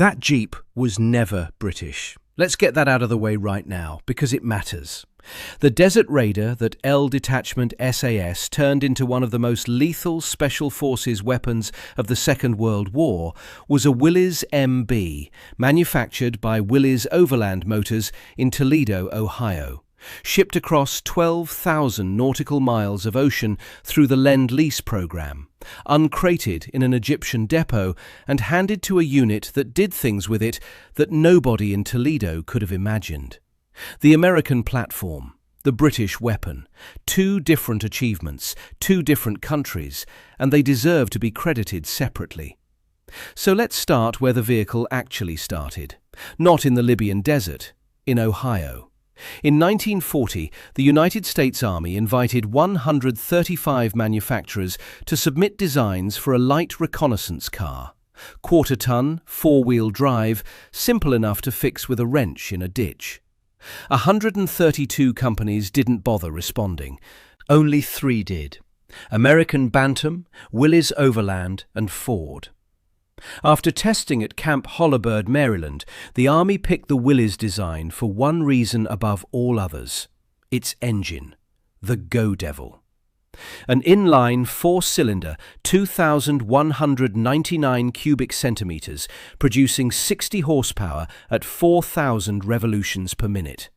That Jeep was never British. Let's get that out of the way right now, because it matters. The Desert Raider that L Detachment SAS turned into one of the most lethal Special Forces weapons of the Second World War was a Willys MB, manufactured by Willys-Overland Motors in Toledo, Ohio. Shipped across 12,000 nautical miles of ocean through the Lend-Lease program, uncrated in an Egyptian depot and handed to a unit that did things with it that nobody in Toledo could have imagined. The American platform, the British weapon, two different achievements, two different countries, and they deserve to be credited separately. So let's start where the vehicle actually started, not in the Libyan desert, in Ohio. In 1940, the United States Army invited 135 manufacturers to submit designs for a light reconnaissance car. Quarter-ton, four-wheel drive, simple enough to fix with a wrench in a ditch. 132 companies didn't bother responding. Only 3 did: American Bantam, Willys-Overland and Ford. After testing at Camp Holabird, Maryland, the Army picked the Willys design for one reason above all others: its engine, the Go Devil. An inline 4-cylinder, 2,199 cubic centimeters, producing 60 horsepower at 4,000 revolutions per minute.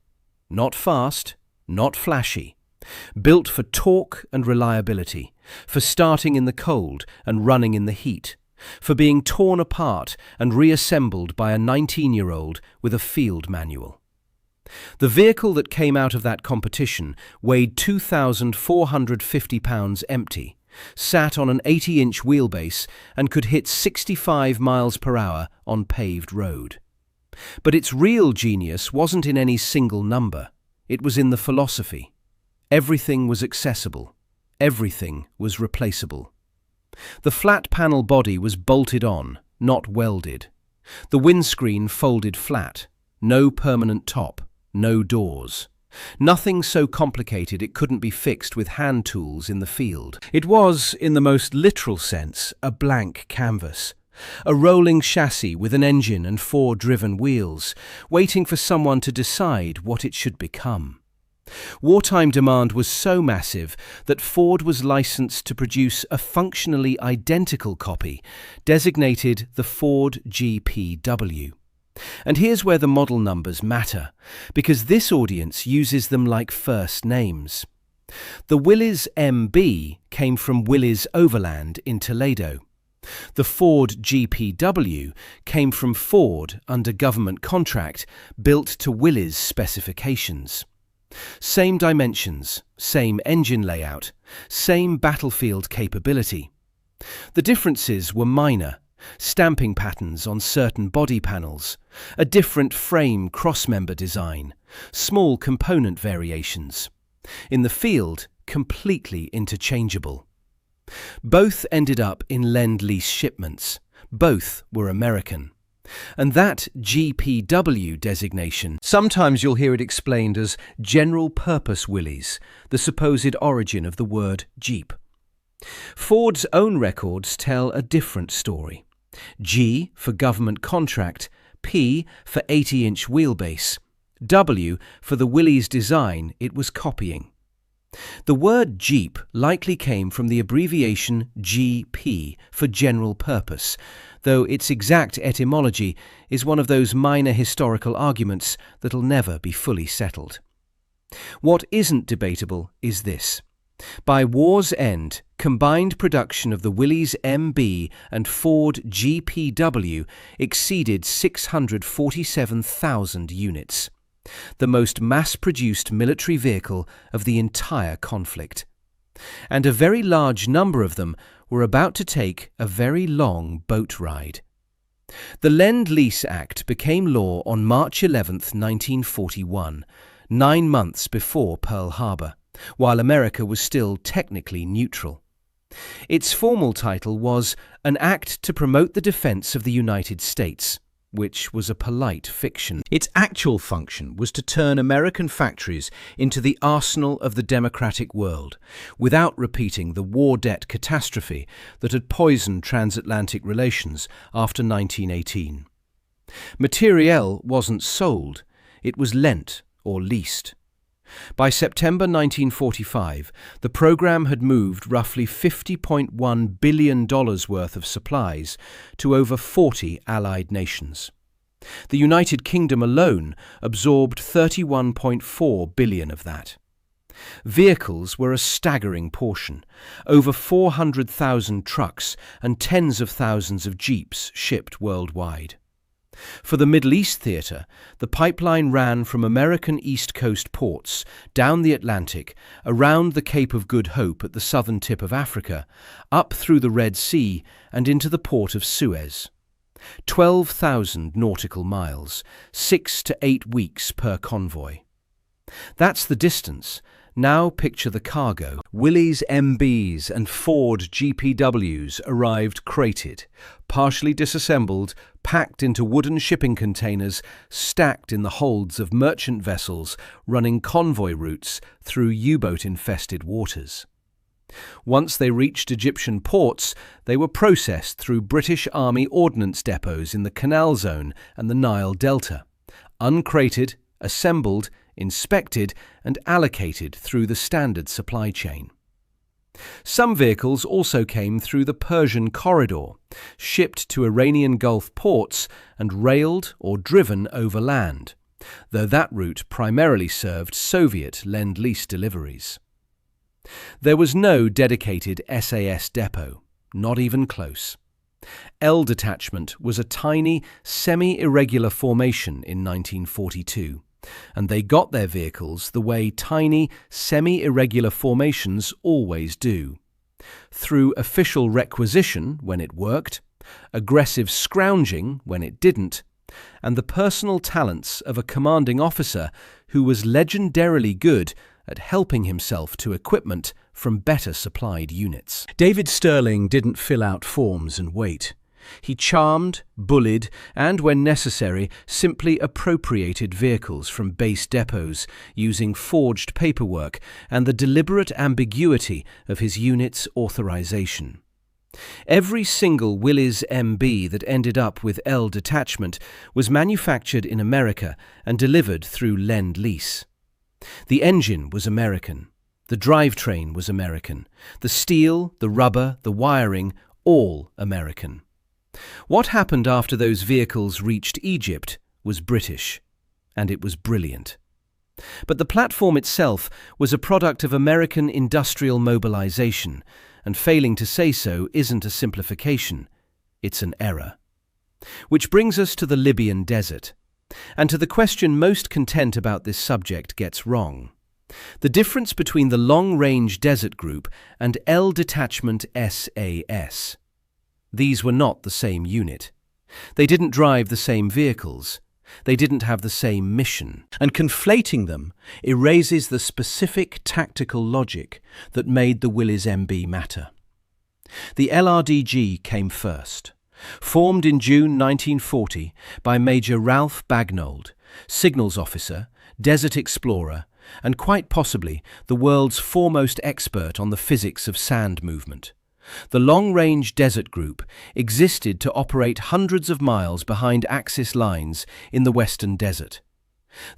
Not fast, not flashy. Built for torque and reliability, for starting in the cold and running in the heat, for being torn apart and reassembled by a 19-year-old with a field manual. The vehicle that came out of that competition weighed 2,450 pounds empty, sat on an 80-inch wheelbase and could hit 65 miles per hour on paved road. But its real genius wasn't in any single number. It was in the philosophy. Everything was accessible. Everything was replaceable. The flat panel body was bolted on, not welded. The windscreen folded flat. No permanent top. No doors. Nothing so complicated it couldn't be fixed with hand tools in the field. It was, in the most literal sense, a blank canvas. A rolling chassis with an engine and 4 driven wheels, waiting for someone to decide what it should become. Wartime demand was so massive that Ford was licensed to produce a functionally identical copy, designated the Ford GPW. And here's where the model numbers matter, because this audience uses them like first names. The Willys MB came from Willys-Overland in Toledo. The Ford GPW came from Ford under government contract, built to Willys specifications. Same dimensions, same engine layout, same battlefield capability. The differences were minor: stamping patterns on certain body panels, a different frame crossmember design, small component variations. In the field, completely interchangeable. Both ended up in Lend-Lease shipments. Both were American. And that GPW designation, sometimes you'll hear it explained as General Purpose Willys, the supposed origin of the word Jeep. Ford's own records tell a different story. G for government contract, P for 80-inch wheelbase, W for the Willys design it was copying. The word Jeep likely came from the abbreviation GP for general purpose, though its exact etymology is one of those minor historical arguments that'll never be fully settled. What isn't debatable is this: by war's end, combined production of the Willys MB and Ford GPW exceeded 647,000 units. The most mass-produced military vehicle of the entire conflict. And a very large number of them were about to take a very long boat ride. The Lend-Lease Act became law on March 11, 1941, 9 months before Pearl Harbor, while America was still technically neutral. Its formal title was An Act to Promote the Defense of the United States, which was a polite fiction. Its actual function was to turn American factories into the arsenal of the democratic world, without repeating the war debt catastrophe that had poisoned transatlantic relations after 1918. Materiel wasn't sold, it was lent or leased. By September 1945, the program had moved roughly $50.1 billion worth of supplies to over 40 Allied nations. The United Kingdom alone absorbed $31.4 billion of that. Vehicles were a staggering portion. Over 400,000 trucks and tens of thousands of jeeps shipped worldwide. For the Middle East theatre, the pipeline ran from American East Coast ports, down the Atlantic, around the Cape of Good Hope at the southern tip of Africa, up through the Red Sea and into the port of Suez. 12,000 nautical miles, 6 to 8 weeks per convoy. That's the distance. Now picture the cargo. Willys MBs and Ford GPWs arrived crated, partially disassembled, packed into wooden shipping containers, stacked in the holds of merchant vessels running convoy routes through U-boat-infested waters. Once they reached Egyptian ports, they were processed through British Army ordnance depots in the Canal Zone and the Nile Delta, uncrated, assembled, inspected and allocated through the standard supply chain. Some vehicles also came through the Persian corridor, shipped to Iranian Gulf ports and railed or driven overland, though that route primarily served Soviet Lend-Lease deliveries. There was no dedicated SAS depot, not even close. L Detachment was a tiny, semi-irregular formation in 1942, and they got their vehicles the way tiny, semi-irregular formations always do. Through official requisition when it worked, aggressive scrounging when it didn't, and the personal talents of a commanding officer who was legendarily good at helping himself to equipment from better supplied units. David Stirling didn't fill out forms and wait. He charmed, bullied, and, when necessary, simply appropriated vehicles from base depots using forged paperwork and the deliberate ambiguity of his unit's authorization. Every single Willys MB that ended up with L Detachment was manufactured in America and delivered through Lend-Lease. The engine was American. The drivetrain was American. The steel, the rubber, the wiring, all American. What happened after those vehicles reached Egypt was British, and it was brilliant. But the platform itself was a product of American industrial mobilization, and failing to say so isn't a simplification, it's an error. Which brings us to the Libyan desert, and to the question most content about this subject gets wrong. The difference between the Long-Range Desert Group and L Detachment SAS. These were not the same unit. They didn't drive the same vehicles. They didn't have the same mission. And conflating them erases the specific tactical logic that made the Willys MB matter. The LRDG came first. Formed in June 1940 by Major Ralph Bagnold, signals officer, desert explorer, and quite possibly the world's foremost expert on the physics of sand movement. The Long-Range Desert Group existed to operate hundreds of miles behind Axis lines in the Western Desert.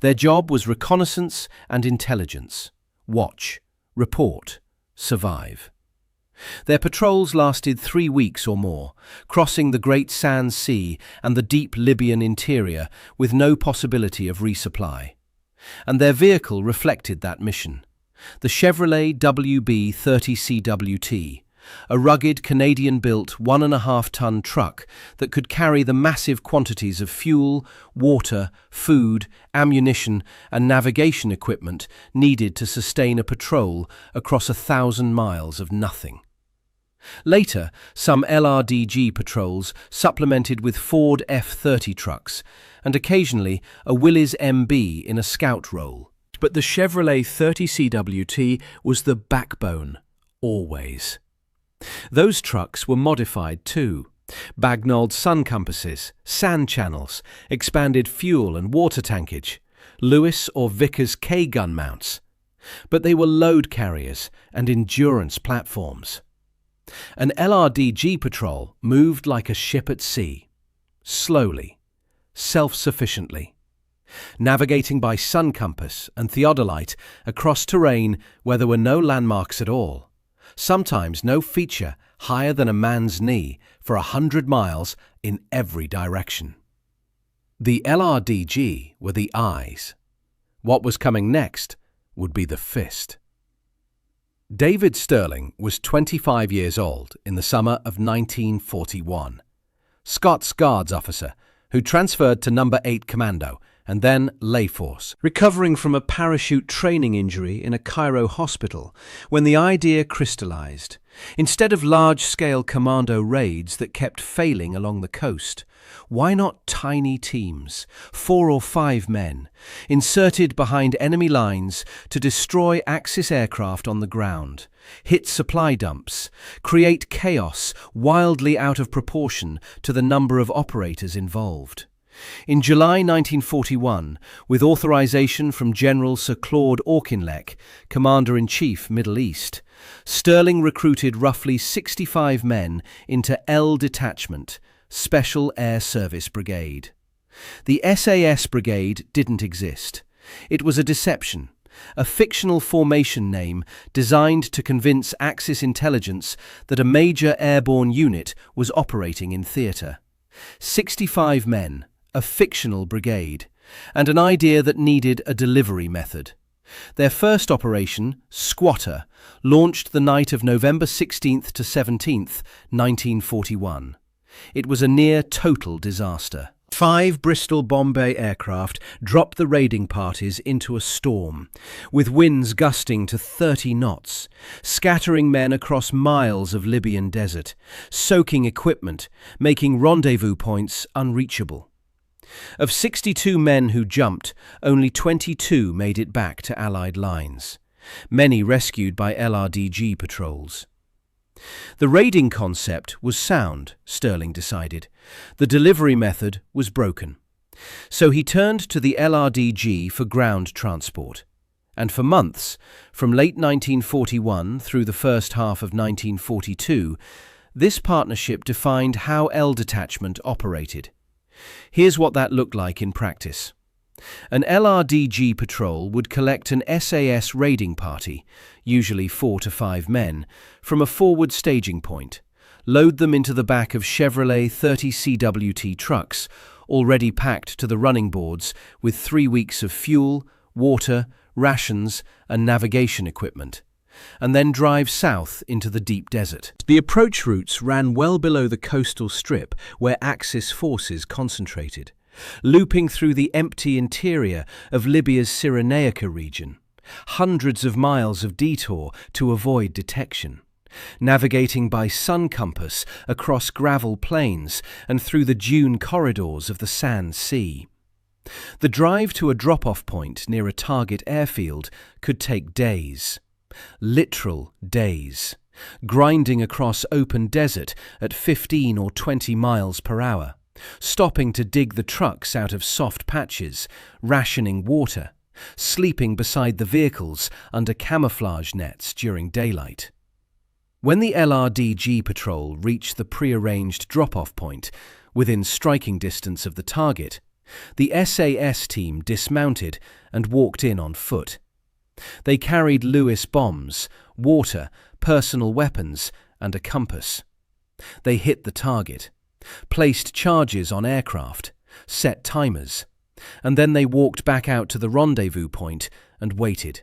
Their job was reconnaissance and intelligence. Watch, report, survive. Their patrols lasted 3 weeks or more, crossing the Great Sand Sea and the deep Libyan interior with no possibility of resupply. And their vehicle reflected that mission. The Chevrolet WB-30CWT, a rugged Canadian-built 1.5-ton truck that could carry the massive quantities of fuel, water, food, ammunition and navigation equipment needed to sustain a patrol across 1,000 miles of nothing. Later, some LRDG patrols supplemented with Ford F-30 trucks, and occasionally a Willys MB in a scout role. But the Chevrolet 30CWT was the backbone, always. Those trucks were modified too. Bagnold sun compasses, sand channels, expanded fuel and water tankage, Lewis or Vickers K-gun mounts. But they were load carriers and endurance platforms. An LRDG patrol moved like a ship at sea. Slowly, self-sufficiently, navigating by sun compass and theodolite across terrain where there were no landmarks at all, sometimes no feature higher than a man's knee for 100 miles in every direction. The LRDG were the eyes. What was coming next would be the fist. David Sterling was 25 years old in the summer of 1941. Scots Guards officer who transferred to No. 8 Commando and then Lay Force, recovering from a parachute training injury in a Cairo hospital when the idea crystallized. Instead of large-scale commando raids that kept failing along the coast, why not tiny teams, 4 or 5 men, inserted behind enemy lines to destroy Axis aircraft on the ground, hit supply dumps, create chaos wildly out of proportion to the number of operators involved? In July 1941, with authorization from General Sir Claude Auchinleck, Commander-in-Chief, Middle East, Sterling recruited roughly 65 men into L Detachment, Special Air Service Brigade. The SAS Brigade didn't exist. It was a deception, a fictional formation name designed to convince Axis intelligence that a major airborne unit was operating in theatre. 65 men, a fictional brigade, and an idea that needed a delivery method. Their first operation, Squatter, launched the night of November 16th to 17th, 1941. It was a near-total disaster. 5 Bristol Bombay aircraft dropped the raiding parties into a storm, with winds gusting to 30 knots, scattering men across miles of Libyan desert, soaking equipment, making rendezvous points unreachable. Of 62 men who jumped, only 22 made it back to Allied lines, many rescued by LRDG patrols. The raiding concept was sound, Sterling decided. The delivery method was broken. So he turned to the LRDG for ground transport. And for months, from late 1941 through the first half of 1942, this partnership defined how L Detachment operated. Here's what that looked like in practice. An LRDG patrol would collect an SAS raiding party, usually 4 to 5 men, from a forward staging point, load them into the back of Chevrolet 30 CWT trucks, already packed to the running boards with 3 weeks of fuel, water, rations, and navigation equipment, and then drive south into the deep desert. The approach routes ran well below the coastal strip where Axis forces concentrated, looping through the empty interior of Libya's Cyrenaica region, hundreds of miles of detour to avoid detection, navigating by sun compass across gravel plains and through the dune corridors of the sand sea. The drive to a drop-off point near a target airfield could take days. Literal days, grinding across open desert at 15 or 20 miles per hour, stopping to dig the trucks out of soft patches, rationing water, sleeping beside the vehicles under camouflage nets during daylight. When the LRDG patrol reached the prearranged drop-off point, within striking distance of the target, the SAS team dismounted and walked in on foot. They carried Lewis bombs, water, personal weapons, and a compass. They hit the target, placed charges on aircraft, set timers, and then they walked back out to the rendezvous point and waited,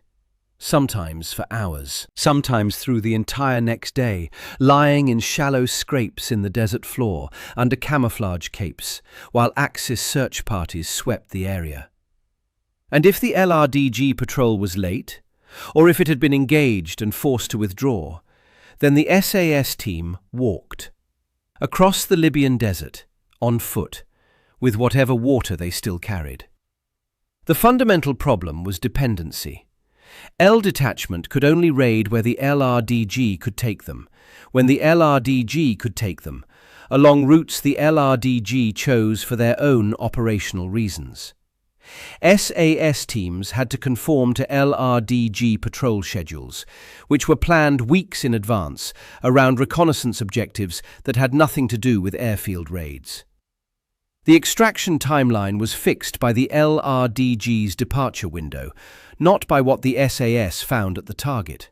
sometimes for hours, sometimes through the entire next day, lying in shallow scrapes in the desert floor under camouflage capes, while Axis search parties swept the area. And if the LRDG patrol was late, or if it had been engaged and forced to withdraw, then the SAS team walked across the Libyan desert, on foot, with whatever water they still carried. The fundamental problem was dependency. L Detachment could only raid where the LRDG could take them, when the LRDG could take them, along routes the LRDG chose for their own operational reasons. SAS teams had to conform to LRDG patrol schedules, which were planned weeks in advance around reconnaissance objectives that had nothing to do with airfield raids. The extraction timeline was fixed by the LRDG's departure window, not by what the SAS found at the target.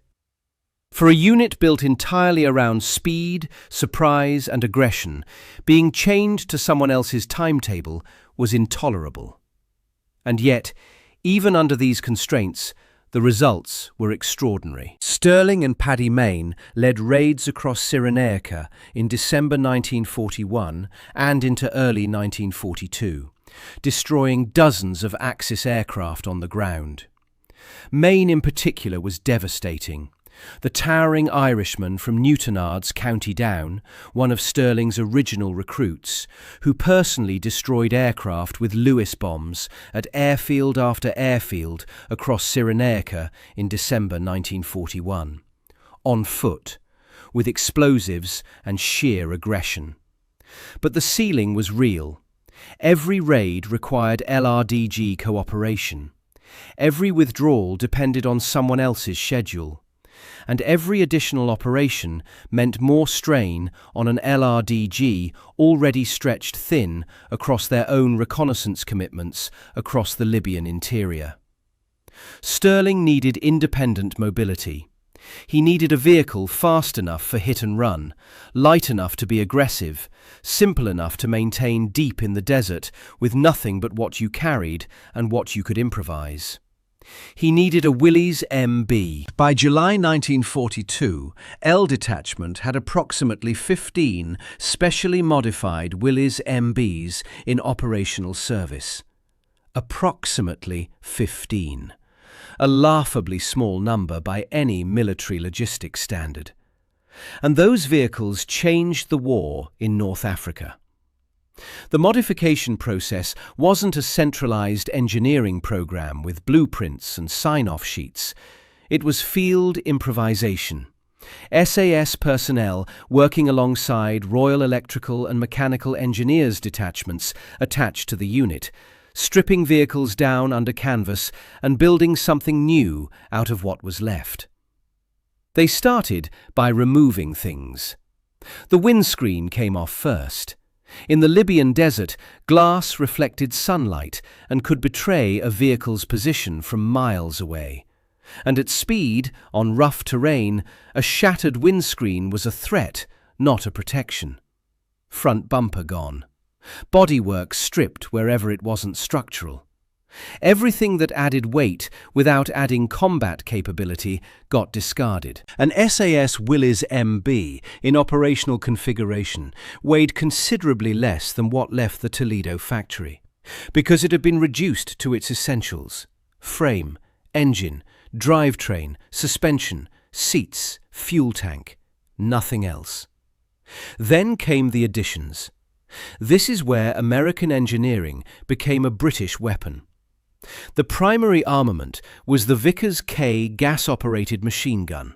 For a unit built entirely around speed, surprise, and aggression, being chained to someone else's timetable was intolerable. And yet, even under these constraints, the results were extraordinary. Stirling and Paddy Mayne led raids across Cyrenaica in December 1941 and into early 1942, destroying dozens of Axis aircraft on the ground. Mayne in particular was devastating. The towering Irishman from Newtonards, County Down, one of Stirling's original recruits, who personally destroyed aircraft with Lewis bombs at airfield after airfield across Cyrenaica in December 1941, on foot, with explosives and sheer aggression. But the ceiling was real. Every raid required LRDG cooperation. Every withdrawal depended on someone else's schedule. And every additional operation meant more strain on an LRDG already stretched thin across their own reconnaissance commitments across the Libyan interior. Stirling needed independent mobility. He needed a vehicle fast enough for hit and run, light enough to be aggressive, simple enough to maintain deep in the desert with nothing but what you carried and what you could improvise. He needed a Willys MB. By July 1942, L Detachment had approximately 15 specially modified Willys MBs in operational service. Approximately 15. A laughably small number by any military logistics standard. And those vehicles changed the war in North Africa. The modification process wasn't a centralized engineering program with blueprints and sign-off sheets. It was field improvisation. SAS personnel working alongside Royal Electrical and Mechanical Engineers detachments attached to the unit, stripping vehicles down under canvas and building something new out of what was left. They started by removing things. The windscreen came off first. In the Libyan desert, glass reflected sunlight and could betray a vehicle's position from miles away. And at speed, on rough terrain, a shattered windscreen was a threat, not a protection. Front bumper gone. Bodywork stripped wherever it wasn't structural. Everything that added weight without adding combat capability got discarded. An SAS Willys MB in operational configuration weighed considerably less than what left the Toledo factory, because it had been reduced to its essentials: frame, engine, drivetrain, suspension, seats, fuel tank, nothing else. Then came the additions. This is where American engineering became a British weapon. The primary armament was the Vickers K gas-operated machine gun,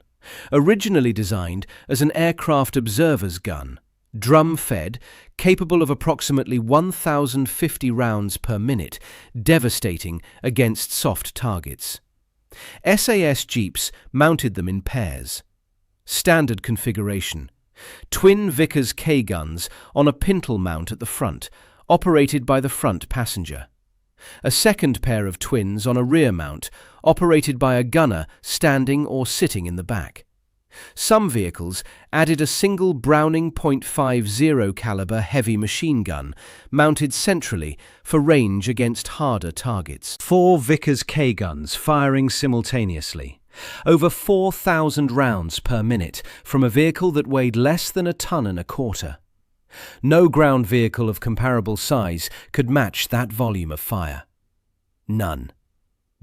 originally designed as an aircraft observer's gun, drum-fed, capable of approximately 1,050 rounds per minute, devastating against soft targets. SAS jeeps mounted them in pairs. Standard configuration. Twin Vickers K guns on a pintle mount at the front, operated by the front passenger. A second pair of twins on a rear mount, operated by a gunner standing or sitting in the back. Some vehicles added a single Browning .50 caliber heavy machine gun, mounted centrally for range against harder targets. 4 Vickers K guns firing simultaneously. Over 4,000 rounds per minute from a vehicle that weighed less than 1.25 tons. No ground vehicle of comparable size could match that volume of fire. None.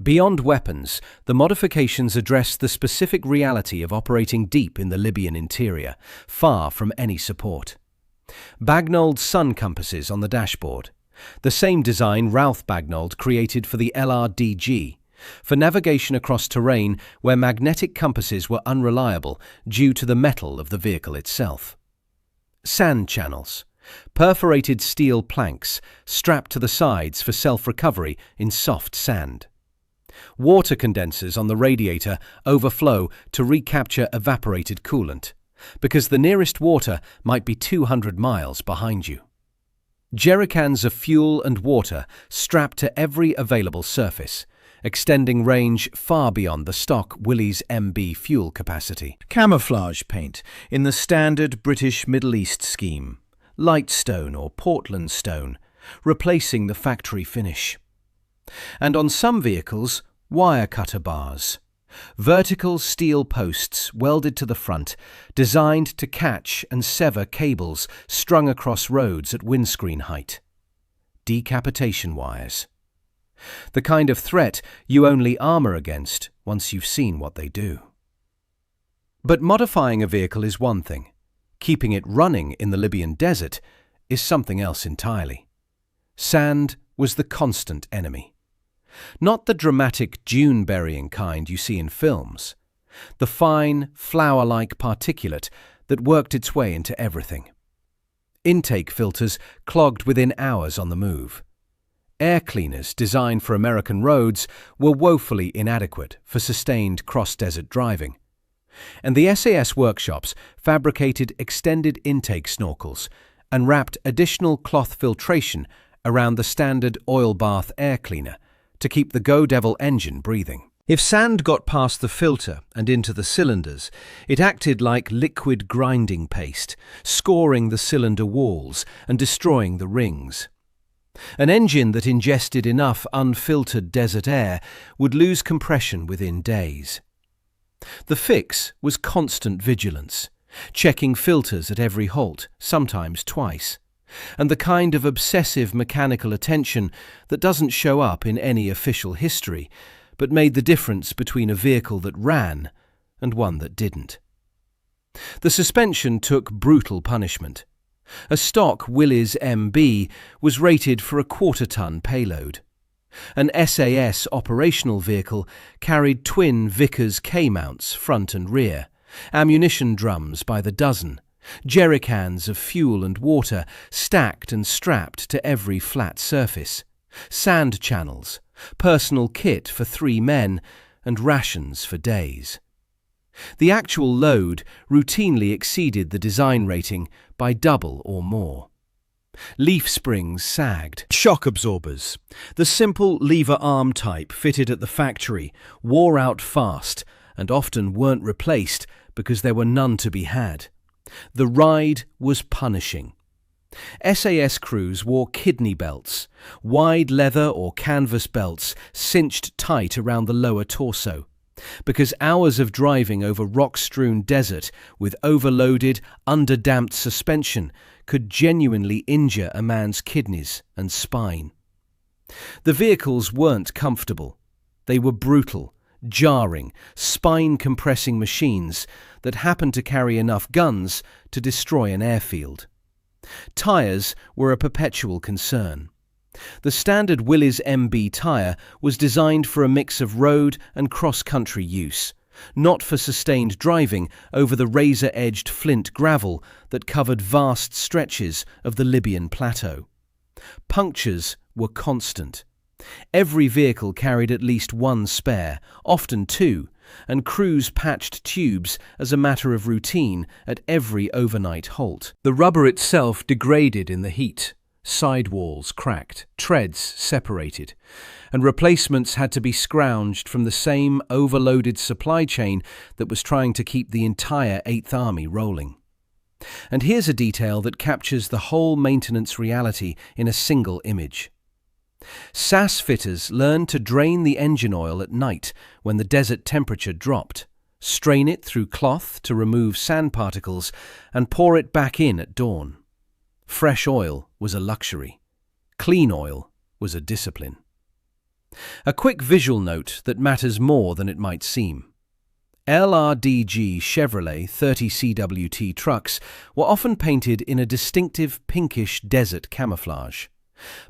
Beyond weapons, the modifications addressed the specific reality of operating deep in the Libyan interior, far from any support. Bagnold sun compasses on the dashboard, the same design Ralph Bagnold created for the LRDG, for navigation across terrain where magnetic compasses were unreliable due to the metal of the vehicle itself. Sand channels, perforated steel planks strapped to the sides for self-recovery in soft sand. Water condensers on the radiator overflow to recapture evaporated coolant, because the nearest water might be 200 miles behind you. Jerrycans of fuel and water strapped to every available surface, extending range far beyond the stock Willys MB fuel capacity. Camouflage paint in the standard British Middle East scheme, light stone or Portland stone, replacing the factory finish. And on some vehicles, wire cutter bars, vertical steel posts welded to the front, designed to catch and sever cables strung across roads at windscreen height. Decapitation wires. The kind of threat you only armour against once you've seen what they do. But modifying a vehicle is one thing. Keeping it running in the Libyan desert is something else entirely. Sand was the constant enemy. Not the dramatic dune-burying kind you see in films. The fine, flour-like particulate that worked its way into everything. Intake filters clogged within hours on the move. Air cleaners designed for American roads were woefully inadequate for sustained cross-desert driving. And the SAS workshops fabricated extended intake snorkels and wrapped additional cloth filtration around the standard oil bath air cleaner to keep the Go Devil engine breathing. If sand got past the filter and into the cylinders, it acted like liquid grinding paste, scoring the cylinder walls and destroying the rings. An engine that ingested enough unfiltered desert air would lose compression within days. The fix was constant vigilance, checking filters at every halt, sometimes twice, and the kind of obsessive mechanical attention that doesn't show up in any official history, but made the difference between a vehicle that ran and one that didn't. The suspension took brutal punishment. A stock Willys MB was rated for a quarter-ton payload. An SAS operational vehicle carried twin Vickers K-mounts front and rear, ammunition drums by the dozen, jerrycans of fuel and water stacked and strapped to every flat surface, sand channels, personal kit for 3 men, and rations for days. The actual load routinely exceeded the design rating by double or more. Leaf springs sagged. Shock absorbers, the simple lever arm type fitted at the factory, wore out fast and often weren't replaced because there were none to be had. The ride was punishing. SAS crews wore kidney belts, wide leather or canvas belts cinched tight around the lower torso, because hours of driving over rock-strewn desert with overloaded, underdamped suspension could genuinely injure a man's kidneys and spine. The vehicles weren't comfortable. They were brutal, jarring, spine-compressing machines that happened to carry enough guns to destroy an airfield. Tyres were a perpetual concern. The standard Willys MB tyre was designed for a mix of road and cross-country use, not for sustained driving over the razor-edged flint gravel that covered vast stretches of the Libyan plateau. Punctures were constant. Every vehicle carried at least one spare, often 2, and crews patched tubes as a matter of routine at every overnight halt. The rubber itself degraded in the heat, sidewalls cracked, treads separated, and replacements had to be scrounged from the same overloaded supply chain that was trying to keep the entire 8th Army rolling. And here's a detail that captures the whole maintenance reality in a single image. SAS fitters learned to drain the engine oil at night when the desert temperature dropped, strain it through cloth to remove sand particles, and pour it back in at dawn. Fresh oil was a luxury. Clean oil was a discipline. A quick visual note that matters more than it might seem. LRDG Chevrolet 30CWT trucks were often painted in a distinctive pinkish desert camouflage.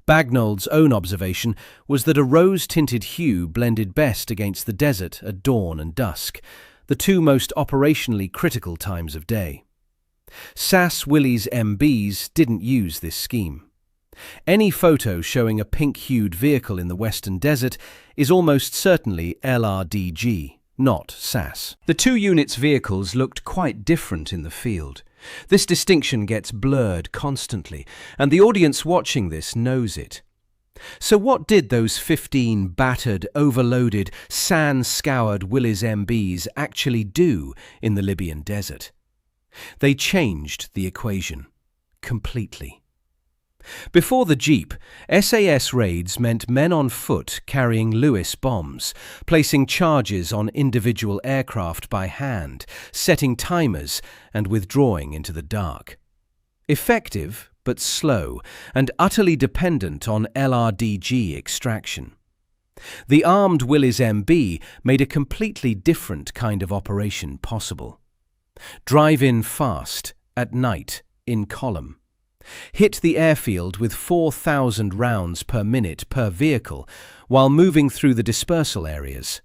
Bagnall's own observation was that a rose-tinted hue blended best against the desert at dawn and dusk, the two most operationally critical times of day. SAS Willys MBs didn't use this scheme. Any photo showing a pink-hued vehicle in the western desert is almost certainly LRDG, not SAS. The two units' vehicles looked quite different in the field. This distinction gets blurred constantly, and the audience watching this knows it. So what did those 15 battered, overloaded, sand-scoured Willys MBs actually do in the Libyan desert? They changed the equation completely. Before the Jeep, SAS raids meant men on foot carrying Lewis bombs, placing charges on individual aircraft by hand, setting timers, and withdrawing into the dark. Effective, but slow, and utterly dependent on LRDG extraction. The armed Willys MB made a completely different kind of operation possible. Drive in fast, at night, in column. Hit the airfield with 4,000 rounds per minute per vehicle while moving through the dispersal areas.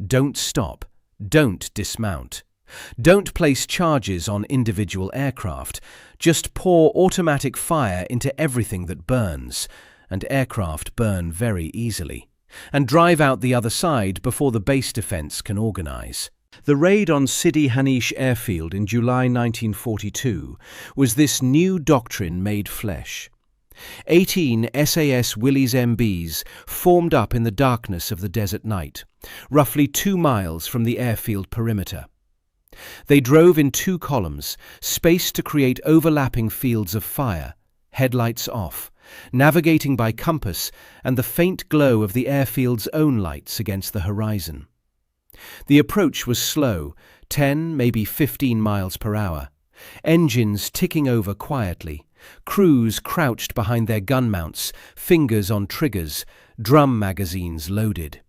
Don't stop. Don't dismount. Don't place charges on individual aircraft. Just pour automatic fire into everything that burns, and aircraft burn very easily, and drive out the other side before the base defense can organize. The raid on Sidi Hanish airfield in July 1942 was this new doctrine made flesh. 18 SAS Willys MBs formed up in the darkness of the desert night, roughly 2 miles from the airfield perimeter. They drove in 2 columns, spaced to create overlapping fields of fire, headlights off, navigating by compass and the faint glow of the airfield's own lights against the horizon. The approach was slow, 10, maybe 15 miles per hour. Engines ticking over quietly, crews crouched behind their gun mounts, fingers on triggers, drum magazines loaded.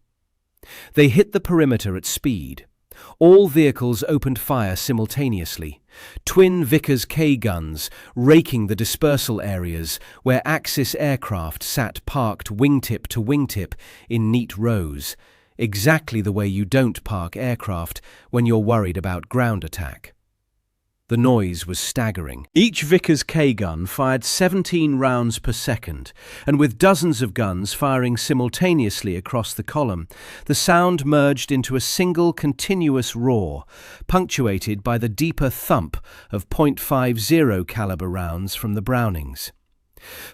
They hit the perimeter at speed. All vehicles opened fire simultaneously, twin Vickers K guns raking the dispersal areas where Axis aircraft sat parked wingtip to wingtip in neat rows, exactly the way you don't park aircraft when you're worried about ground attack. The noise was staggering. Each Vickers K gun fired 17 rounds per second, and with dozens of guns firing simultaneously across the column, the sound merged into a single continuous roar, punctuated by the deeper thump of .50 caliber rounds from the Brownings.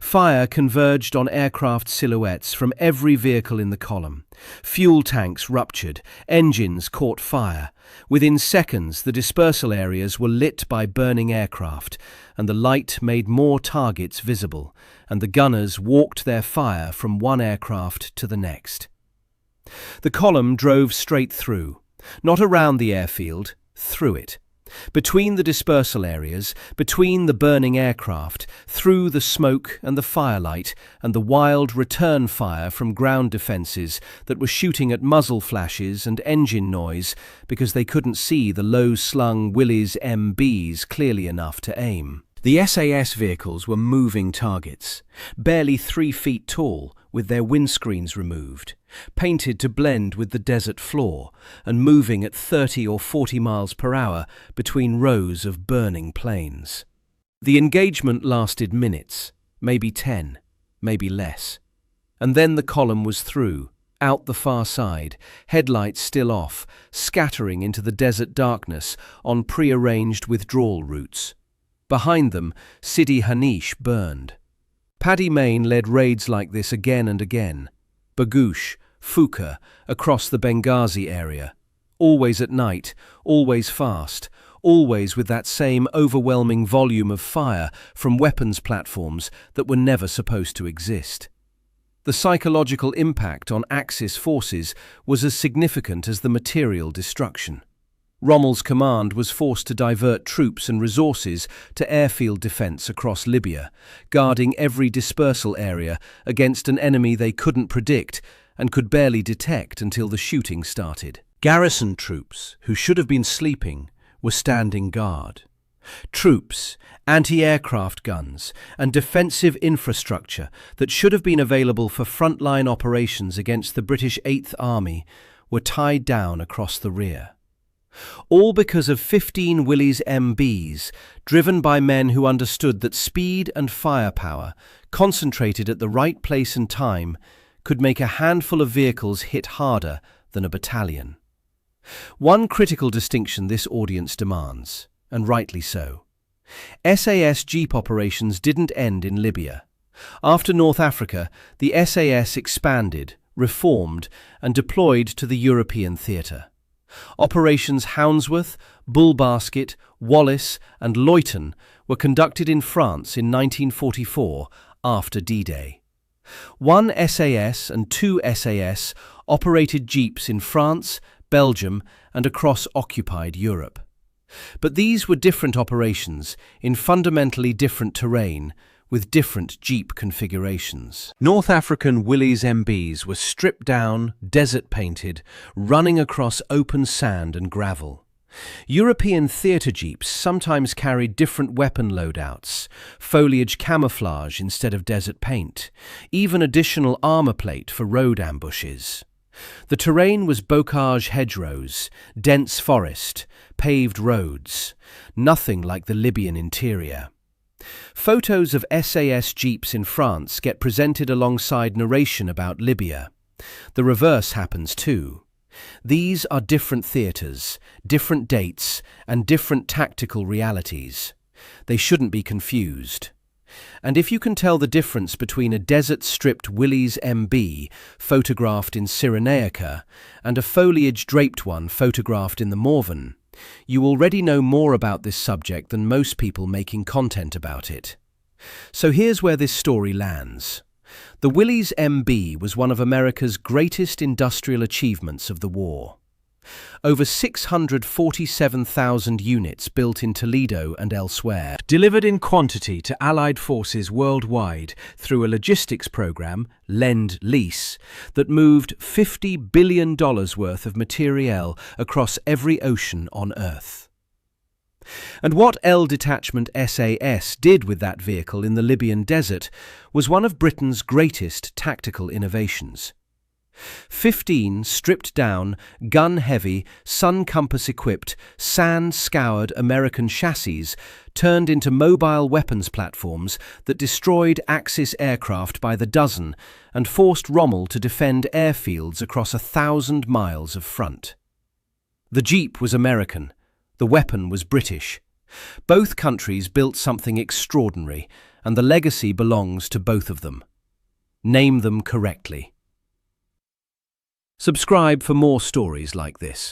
Fire converged on aircraft silhouettes from every vehicle in the column. Fuel tanks ruptured, engines caught fire. Within seconds, the dispersal areas were lit by burning aircraft, and the light made more targets visible, and the gunners walked their fire from one aircraft to the next. The column drove straight through, not around the airfield, through it. Between the dispersal areas, between the burning aircraft, through the smoke and the firelight and the wild return fire from ground defences that were shooting at muzzle flashes and engine noise because they couldn't see the low-slung Willys MBs clearly enough to aim. The SAS vehicles were moving targets, barely 3 feet tall, with their windscreens removed, painted to blend with the desert floor, and moving at 30 or 40 miles per hour between rows of burning planes. The engagement lasted minutes, maybe 10, maybe less. And then the column was through, out the far side, headlights still off, scattering into the desert darkness on pre-arranged withdrawal routes. Behind them, Sidi Hanish burned. Paddy Mayne led raids like this again and again. Bagouche, Fuka, across the Benghazi area. Always at night, always fast, always with that same overwhelming volume of fire from weapons platforms that were never supposed to exist. The psychological impact on Axis forces was as significant as the material destruction. Rommel's command was forced to divert troops and resources to airfield defence across Libya, guarding every dispersal area against an enemy they couldn't predict and could barely detect until the shooting started. Garrison troops, who should have been sleeping, were standing guard. Troops, anti-aircraft guns, and defensive infrastructure that should have been available for frontline operations against the British 8th Army were tied down across the rear. All because of 15 Willys MBs, driven by men who understood that speed and firepower, concentrated at the right place and time, could make a handful of vehicles hit harder than a battalion. One critical distinction this audience demands, and rightly so. SAS Jeep operations didn't end in Libya. After North Africa, the SAS expanded, reformed, and deployed to the European theatre. Operations Houndsworth, Bullbasket, Wallace, and Luyton were conducted in France in 1944 after D-Day. One SAS and two SAS operated jeeps in France, Belgium, and across occupied Europe. But these were different operations in fundamentally different terrain with different jeep configurations. North African Willys MBs were stripped down, desert-painted, running across open sand and gravel. European theatre jeeps sometimes carried different weapon loadouts, foliage camouflage instead of desert paint, even additional armour plate for road ambushes. The terrain was bocage hedgerows, dense forest, paved roads, nothing like the Libyan interior. Photos of SAS jeeps in France get presented alongside narration about Libya. The reverse happens too. These are different theatres, different dates, and different tactical realities. They shouldn't be confused. And if you can tell the difference between a desert-stripped Willys MB photographed in Cyrenaica and a foliage-draped one photographed in the Morvan, you already know more about this subject than most people making content about it. So here's where this story lands. The Willys MB was one of America's greatest industrial achievements of the war. Over 647,000 units built in Toledo and elsewhere, delivered in quantity to Allied forces worldwide through a logistics program, Lend-Lease, that moved $50 billion worth of materiel across every ocean on Earth. And what L Detachment SAS did with that vehicle in the Libyan desert was one of Britain's greatest tactical innovations. 15 stripped-down, gun-heavy, sun-compass-equipped, sand-scoured American chassis turned into mobile weapons platforms that destroyed Axis aircraft by the dozen and forced Rommel to defend airfields across 1,000 miles of front. The Jeep was American. The weapon was British. Both countries built something extraordinary, and the legacy belongs to both of them. Name them correctly. Subscribe for more stories like this.